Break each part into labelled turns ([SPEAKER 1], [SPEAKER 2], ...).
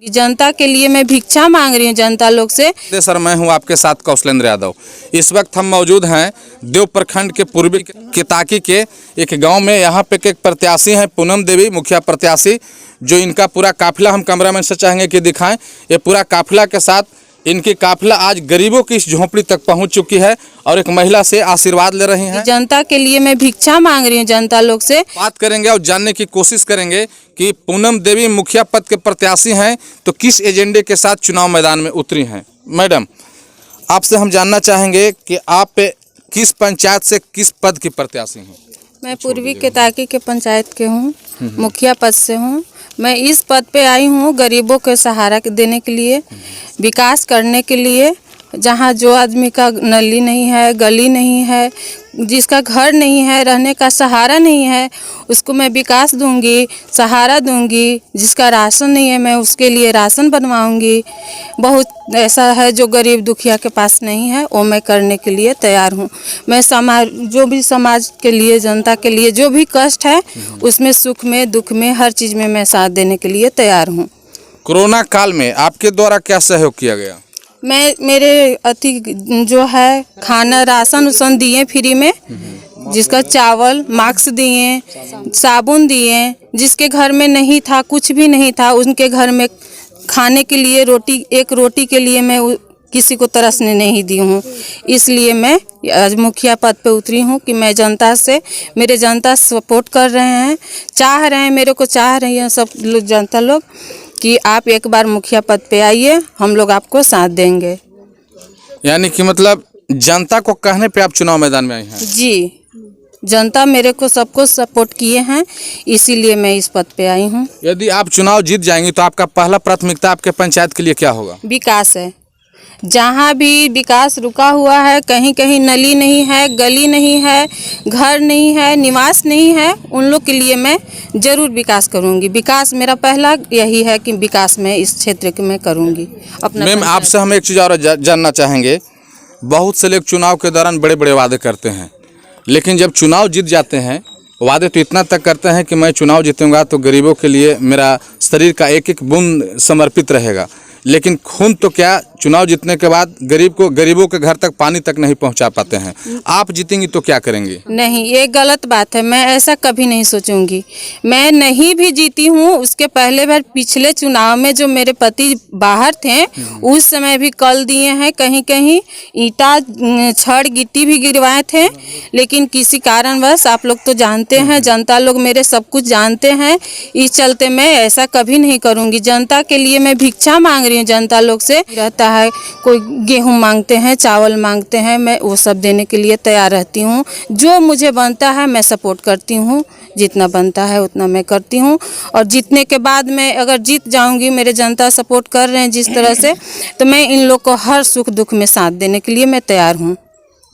[SPEAKER 1] जनता के लिए मैं भिक्षा मांग रही हूँ जनता लोग से।
[SPEAKER 2] सर, मैं हूँ आपके साथ कौशलेंद्र यादव। इस वक्त हम मौजूद हैं देव प्रखंड के पूर्वी केताकी के एक गांव में। यहाँ पे एक प्रत्याशी हैं पूनम देवी, मुखिया प्रत्याशी, जो इनका पूरा काफिला हम कैमरामैन से चाहेंगे कि दिखाएं। ये पूरा काफिला के साथ इनकी काफिला आज गरीबों की इस झोंपड़ी तक पहुंच चुकी है और एक महिला से आशीर्वाद ले रही हैं।
[SPEAKER 1] जनता के लिए मैं भिक्षा मांग रही हूँ जनता लोग से।
[SPEAKER 2] बात करेंगे और जानने की कोशिश करेंगे कि पूनम देवी मुखिया पद के प्रत्याशी हैं तो किस एजेंडे के साथ चुनाव मैदान में उतरी हैं। मैडम, आपसे हम जानना चाहेंगे कि आप किस पंचायत से किस पद की प्रत्याशी हैं।
[SPEAKER 1] मैं पूर्वी केताकी के पंचायत के हूँ, मुखिया पद से हूँ। मैं इस पद पे आई हूँ गरीबों को सहारा देने के लिए, विकास करने के लिए। जहाँ जो आदमी का नली नहीं है, गली नहीं है, जिसका घर नहीं है, रहने का सहारा नहीं है, उसको मैं विकास दूंगी, सहारा दूंगी। जिसका राशन नहीं है मैं उसके लिए राशन बनवाऊंगी। बहुत ऐसा है जो गरीब दुखिया के पास नहीं है, वो मैं करने के लिए तैयार हूँ। मैं समाज, जो भी समाज के लिए, जनता के लिए जो भी कष्ट है उसमें, सुख में दुख में, हर चीज़ में मैं साथ देने के लिए तैयार हूँ।
[SPEAKER 2] कोरोना काल में आपके द्वारा क्या सहयोग किया गया।
[SPEAKER 1] मेरे अति जो है खाना राशन उसन दिए फ्री में, जिसका चावल, मास्क दिए, साबुन दिए। जिसके घर में नहीं था, कुछ भी नहीं था, उनके घर में खाने के लिए रोटी, एक रोटी के लिए मैं किसी को तरसने नहीं दी हूँ। इसलिए मैं आज मुखिया पद पे उतरी हूँ कि मैं जनता से, मेरे जनता सपोर्ट कर रहे हैं, चाह रहे हैं, मेरे को चाह रही हैं सब लोग, जनता लोग, कि आप एक बार मुखिया पद पे आइए, हम लोग आपको साथ देंगे।
[SPEAKER 2] यानी कि मतलब जनता को कहने पे आप चुनाव मैदान में आई हैं।
[SPEAKER 1] जी, जनता मेरे को सबको सपोर्ट किए हैं, इसीलिए मैं इस पद पे आई हूँ।
[SPEAKER 2] यदि आप चुनाव जीत जाएंगी तो आपका पहला प्राथमिकता आपके पंचायत के लिए क्या होगा।
[SPEAKER 1] विकास है। जहाँ भी विकास रुका हुआ है, कहीं कहीं नली नहीं है, गली नहीं है, घर नहीं है, निवास नहीं है, उन लोग के लिए मैं ज़रूर विकास करूँगी। विकास मेरा पहला यही है कि विकास मैं इस क्षेत्र के मैं करूँगी अपना।
[SPEAKER 2] मैम, आपसे हम एक चीज़ और जानना चाहेंगे। बहुत से लोग चुनाव के दौरान बड़े बड़े वादे करते हैं, लेकिन जब चुनाव जीत जाते हैं वादे तो इतना तक करते हैं कि मैं चुनाव जीतूंगा तो गरीबों के लिए मेरा शरीर का एक एक बूंद समर्पित रहेगा, लेकिन खून तो क्या, चुनाव जीतने के बाद गरीबों के घर तक पानी तक नहीं पहुंचा पाते हैं। आप जीतेंगी तो क्या करेंगे। नहीं,
[SPEAKER 1] ये गलत बात है। मैं ऐसा कभी नहीं सोचूंगी। मैं नहीं भी जीती हूँ, उसके पहले बार पिछले चुनाव में जो मेरे पति बाहर थे उस समय भी कल दिए हैं, कहीं कहीं ईंटा, छड़, गिट्टी भी गिरवाए थे, लेकिन किसी कारणवश, आप लोग तो जानते हैं, जनता लोग मेरे सब कुछ जानते हैं, इस चलते मैं ऐसा कभी नहीं करूँगी। जनता के लिए मैं भिक्षा मांग रही हूँ जनता लोग से। रहता है कोई गेहूं मांगते हैं, चावल मांगते हैं, मैं वो सब देने के लिए तैयार रहती हूँ। जो मुझे बनता है मैं सपोर्ट करती हूँ, जितना बनता है उतना मैं करती हूँ। और जीतने के बाद मैं अगर जीत जाऊंगी, मेरे जनता सपोर्ट कर रहे हैं जिस तरह से, तो मैं इन लोग को हर सुख दुख में साथ देने के लिए मैं तैयार हूँ।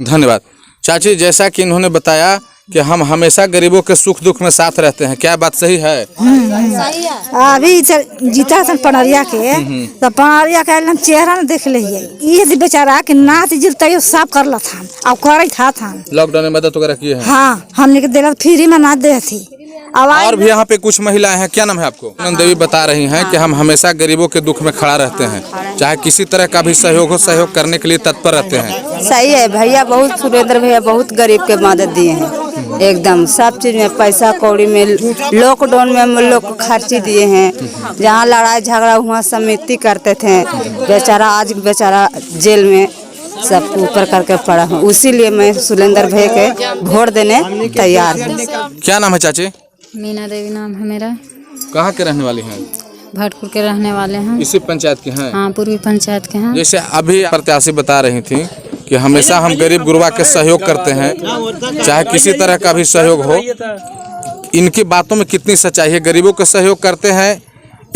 [SPEAKER 2] धन्यवाद चाची। जैसा कि इन्होंने बताया कि हम हमेशा गरीबों के सुख दुख में साथ रहते हैं, क्या बात सही है।
[SPEAKER 3] अभी जीता था पनरिया के, तो पनरिया का एकदम चेहरा न देख लिये, ये बेचारा कि नाथ जीता साफ कर ला था, अब कर था।
[SPEAKER 2] लॉकडाउन में मदद वगैरह की है।
[SPEAKER 3] हाँ, हमने दिला फ्री में ना दे थी।
[SPEAKER 2] और भी यहाँ पे कुछ महिलाएं हैं, क्या नाम है आपको। पूनम देवी बता रही हैं कि हम हमेशा गरीबों के दुख में खड़ा रहते हैं, चाहे किसी तरह का भी सहयोग हो, सहयोग करने के लिए तत्पर रहते हैं।
[SPEAKER 4] सही है भैया, बहुत सुरेंद्र भैया बहुत गरीब के मदद दिए हैं, एकदम सब चीज में, पैसा कौड़ी में, लॉकडाउन में हम लोग को खर्ची दिए हैं। जहाँ लड़ाई झगड़ा हुआ समिति करते थे, बेचारा आज बेचारा जेल में सब ऊपर करके पड़ा हूँ। उसीलिए मैं सुरेंद्र भैया के वोट देने तैयार हूँ।
[SPEAKER 2] क्या नाम है चाची।
[SPEAKER 5] मीना देवी नाम है मेरा।
[SPEAKER 2] कहाँ के रहने वाली हैं।
[SPEAKER 5] भटपुर के रहने वाले हैं।
[SPEAKER 2] इसी पंचायत के हैं।
[SPEAKER 5] हाँ, पूर्वी पंचायत के हैं।
[SPEAKER 2] जैसे अभी प्रत्याशी बता रही थी कि हमेशा हम गरीब गुरबा के सहयोग करते हैं, चाहे किसी तरह का भी सहयोग हो। इनकी बातों में कितनी सच्चाई है। गरीबों का सहयोग करते हैं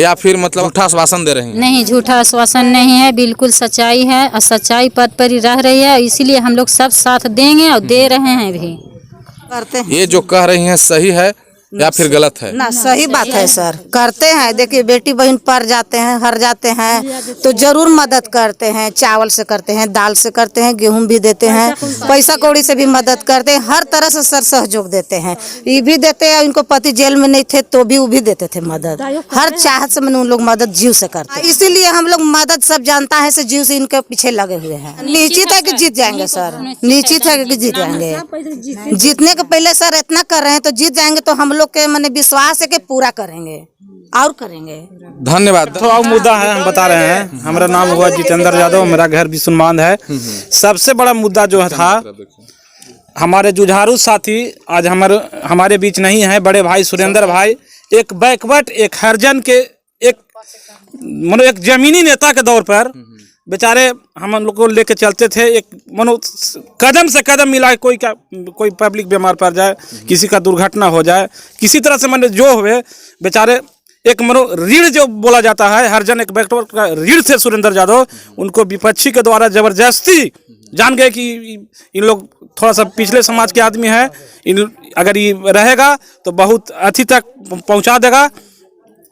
[SPEAKER 2] या फिर मतलब झूठा आश्वासन दे रही हैं।
[SPEAKER 5] नहीं, झूठा आश्वासन नहीं है, बिल्कुल सच्चाई है और सच्चाई पद पर ही रह रही है, इसीलिए हम लोग सब साथ देंगे और दे रहे हैं भी।
[SPEAKER 2] ये जो कह रही हैं सही है, या फिर गलत है?
[SPEAKER 6] ना, सही बात है सर, करते हैं। देखिए बेटी बहन पर जाते हैं, हर जाते हैं तो जरूर मदद करते हैं। चावल से करते हैं, दाल से करते हैं, गेहूं भी देते हैं, पैसा कौड़ी से भी मदद करते हैं, हर तरह से सर सहयोग देते हैं। ये भी देते हैं, उनको पति जेल में नहीं थे तो भी वो भी देते थे मदद। हर चाहत से मैंने उन लोग मदद जीव से करते हैं। इसीलिए हम लोग मदद सब जानता है से जीव से इनके पीछे लगे हुए हैं। निश्चित है कि जीत जाएंगे सर, निश्चित है कि जीत जाएंगे। जीतने के पहले सर इतना कर रहे हैं तो जीत जाएंगे। तो हम लोग के मैंने विश्वास है कि पूरा करेंगे और करेंगे।
[SPEAKER 2] धन्यवाद।
[SPEAKER 7] तो अब मुद्दा है, हम बता रहे हैं। हमारा नाम हुआ जितेंद्र यादव, मेरा घर विष्णुमान है। सबसे बड़ा मुद्दा जो था, हमारे जुझारू साथी आज हमारे बीच नहीं है। बड़े भाई सुरेंद्र भाई एक बैकवर्ड, एक हरिजन के, एक जमीनी नेता के दौर पर बेचारे हम लोग को लेके चलते थे। एक कदम से कदम मिला, कोई पब्लिक बीमार पड़ जाए, किसी का दुर्घटना हो जाए, किसी तरह से जो हुए बेचारे, एक रीढ़ जो बोला जाता है, हरिजन एक बैकवर्ड का रीढ़ थे सुरेंद्र यादव। उनको विपक्षी के द्वारा जबरदस्ती जान गए कि इन लोग थोड़ा सा पिछले समाज के आदमी हैं, अगर ये रहेगा तो बहुत अथी तक पहुंचा देगा।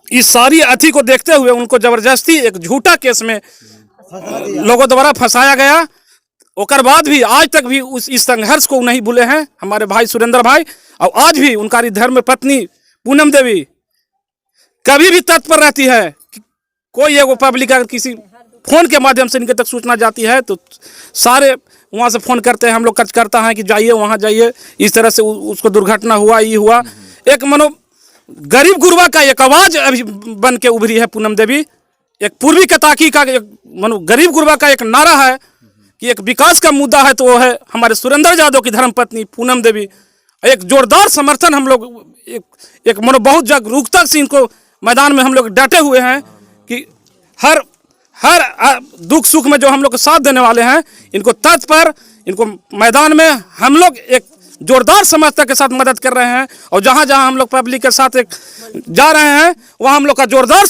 [SPEAKER 7] इस सारी अथी को देखते हुए उनको जबरदस्ती एक झूठा केस में लोगों द्वारा फंसाया गया। ओकर बाद भी आज तक भी इस संघर्ष को नहीं भूले हैं हमारे भाई सुरेंद्र भाई। और आज भी उनका धर्म पत्नी पूनम देवी कभी भी तत्पर रहती है। कोई एगो पब्लिक अगर किसी फोन के माध्यम से इनके तक सूचना जाती है तो सारे वहाँ से फ़ोन करते हैं, हम लोग करता है कि जाइए वहाँ जाइए, इस तरह से उसको दुर्घटना हुआ, ये हुआ। एक गरीब गुरबा का एक आवाज़ अभी बन के उभरी है पूनम देवी। एक पूर्वी कताकी का गरीब गुरबा का एक नारा है कि एक विकास का मुद्दा है तो वो है हमारे सुरेंद्र यादव की धर्मपत्नी पूनम देवी। एक जोरदार समर्थन हम लोग एक बहुत जागरूकता से इनको मैदान में हम लोग डटे हुए हैं कि हर दुख सुख में जो हम लोग को साथ देने वाले हैं, इनको तत्पर, इनको मैदान में हम लोग एक जोरदार समर्थन के साथ मदद कर रहे हैं। और जहाँ जहाँ हम लोग पब्लिक के साथ एक जा रहे हैं, वहाँ हम लोग का जोरदार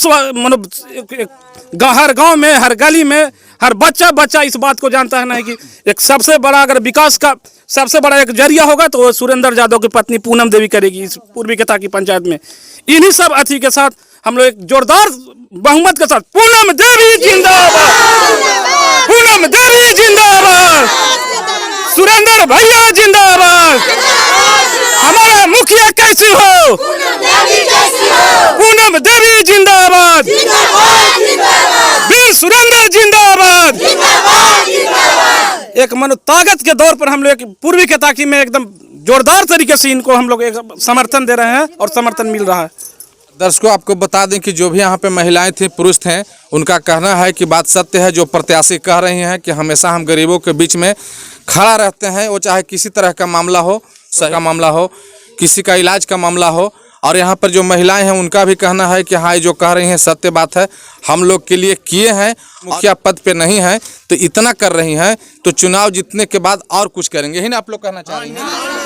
[SPEAKER 7] हर गांव में, हर गली में, हर बच्चा इस बात को जानता है नहीं कि एक सबसे बड़ा अगर विकास का सबसे बड़ा एक जरिया होगा तो वो सुरेंद्र यादव की पत्नी पूनम देवी करेगी इस पूर्वी कताकी पंचायत में। इन्हीं सब अथी के साथ हम लोग एक जोरदार बहुमत के साथ पूनम देवी जिंदाबाद, पूनम देवी जिंदाबाद, सुरेंद्र भैया जिंदाबाद, हमारा मुखिया कैसी हो, पूनम देवी जिंदाबाद, वीर सुरेंद्र जिंदाबाद। एक ताकत के दौर पर हम लोग पूर्वी कताकी में एकदम जोरदार तरीके से इनको हम लोग एक समर्थन दे रहे हैं और समर्थन मिल रहा है।
[SPEAKER 2] दर्शकों, आपको बता दें कि जो भी यहाँ पे महिलाएं थी, पुरुष थे, उनका कहना है कि बात सत्य है। जो प्रत्याशी कह रही हैं कि हमेशा हम गरीबों के बीच में खड़ा रहते हैं, वो चाहे किसी तरह का मामला हो, का मामला हो, किसी का इलाज का मामला हो। और यहाँ पर जो महिलाएं हैं उनका भी कहना है कि हाँ, जो कह रही हैं सत्य बात है, हम लोग के लिए किए हैं। मुखिया पद पे नहीं है तो इतना कर रही हैं, तो चुनाव जीतने के बाद और कुछ करेंगे ही ना, आप लोग कहना चाह रही हैं।